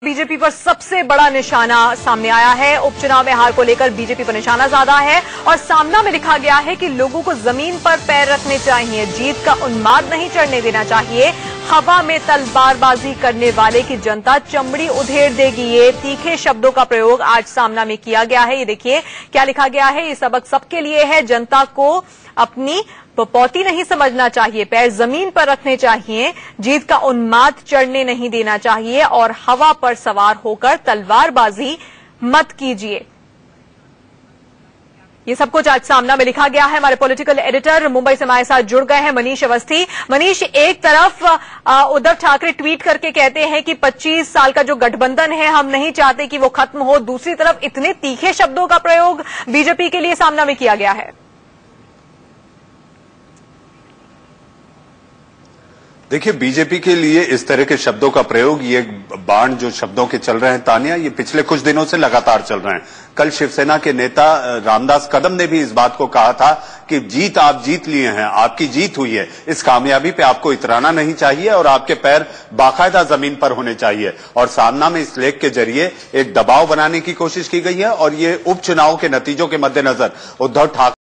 BJP पर सबसे बड़ा निशाना सामने आया है। उपचुनाव में हार को लेकर बीजेपी पर निशाना ज्यादा है और सामना में लिखा गया है कि लोगों को जमीन पर पैर रखने चाहिए, जीत का उन्माद नहीं चढ़ने देना चाहिए। हवा में तलवारबाजी करने वाले की जनता चमड़ी उधेड़ देगी। ये तीखे शब्दों का प्रयोग आज सामना में किया गया है। ये देखिए क्या लिखा गया है। ये सबक सबके लिए है। जनता को अपनी पपौती नहीं समझना चाहिए, पैर जमीन पर रखने चाहिए, जीत का उन्माद चढ़ने नहीं देना चाहिए और हवा पर सवार होकर तलवारबाजी मत कीजिए। ये सब कुछ आज सामना में लिखा गया है। हमारे पॉलिटिकल एडिटर मुंबई से हमारे साथ जुड़ गए हैं मनीष अवस्थी। मनीष, एक तरफ उद्धव ठाकरे ट्वीट करके कहते हैं कि 25 साल का जो गठबंधन है हम नहीं चाहते कि वो खत्म हो, दूसरी तरफ इतने तीखे शब्दों का प्रयोग बीजेपी के लिए सामना में किया गया है। देखिए, बीजेपी के लिए इस तरह के शब्दों का प्रयोग, ये बाण जो शब्दों के चल रहे हैं, तानिया, ये पिछले कुछ दिनों से लगातार चल रहे हैं। कल शिवसेना के नेता रामदास कदम ने भी इस बात को कहा था कि जीत आप जीत लिए हैं, आपकी जीत हुई है, इस कामयाबी पे आपको इतराना नहीं चाहिए और आपके पैर बाकायदा जमीन पर होने चाहिए। और सामना में इस लेख के जरिए एक दबाव बनाने की कोशिश की गई है और ये उपचुनाव के नतीजों के मद्देनजर उद्धव ठाकरे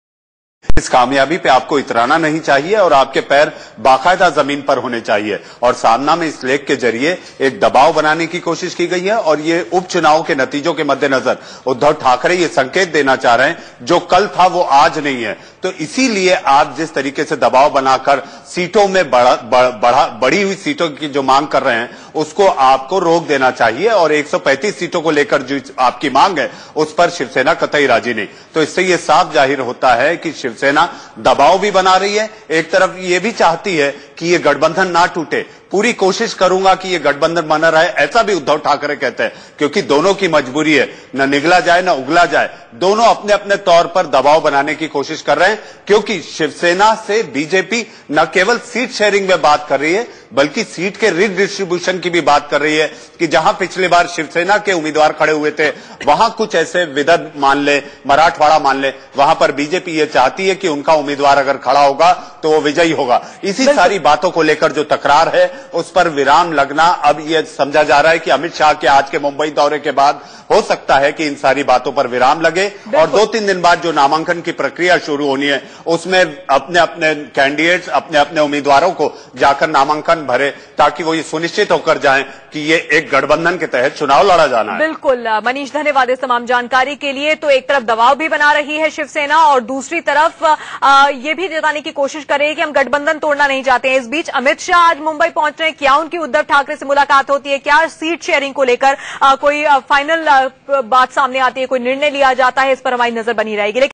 इस कामयाबी पे आपको इतराना नहीं चाहिए और आपके पैर बाकायदा जमीन पर होने चाहिए। और सामना में इस लेख के जरिए एक दबाव बनाने की कोशिश की गई है और ये उपचुनाव के नतीजों के मद्देनजर उद्धव ठाकरे ये संकेत देना चाह रहे हैं, जो कल था वो आज नहीं है। तो इसीलिए आप जिस तरीके से दबाव बनाकर सीटों में बढ़ी हुई सीटों की जो मांग कर रहे हैं उसको आपको रोक देना चाहिए और 135 सीटों को लेकर जो आपकी मांग है उस पर शिवसेना कतई राजी नहीं। तो इससे ये साफ जाहिर होता है कि शिवसेना दबाव भी बना रही है, एक तरफ ये भी चाहती है कि ये गठबंधन ना टूटे। पूरी कोशिश करूंगा कि ये गठबंधन बना रहे, ऐसा भी उद्धव ठाकरे कहते हैं, क्योंकि दोनों की मजबूरी है, न निगला जाए न उगला जाए। दोनों अपने अपने तौर पर दबाव बनाने की कोशिश कर रहे हैं, क्योंकि शिवसेना से बीजेपी न केवल सीट शेयरिंग में बात कर रही है बल्कि सीट के रिडिस्ट्रीब्यूशन की भी बात कर रही है कि जहां पिछली बार शिवसेना के उम्मीदवार खड़े हुए थे वहां कुछ ऐसे विदर्भ मान ले, मराठवाड़ा मान ले, वहां पर बीजेपी ये चाहती है कि उनका उम्मीदवार अगर खड़ा होगा तो वो विजयी होगा। इसी सारी बातों को लेकर जो तकरार है उस पर विराम लगना अब यह समझा जा रहा है कि अमित शाह के आज के मुंबई दौरे के बाद हो सकता है कि इन सारी बातों पर विराम लगे और 2-3 दिन बाद जो नामांकन की प्रक्रिया शुरू होनी है उसमें अपने अपने कैंडिडेट्स, अपने अपने उम्मीदवारों को जाकर नामांकन भरे, ताकि वो ये सुनिश्चित होकर जाएं कि ये एक गठबंधन के तहत चुनाव लड़ा जाना है। बिल्कुल मनीष, धन्यवाद इस तमाम जानकारी के लिए। तो एक तरफ दबाव भी बना रही है शिवसेना और दूसरी तरफ ये भी जताने की कोशिश कर रही है कि हम गठबंधन तोड़ना नहीं चाहते हैं। इस बीच अमित शाह आज मुंबई पहुंच रहे हैं। क्या उनकी उद्धव ठाकरे से मुलाकात होती है? क्या सीट शेयरिंग को लेकर कोई फाइनल बात सामने आती है, कोई निर्णय लिया जाता है? इस पर हमारी नजर बनी रहेगी।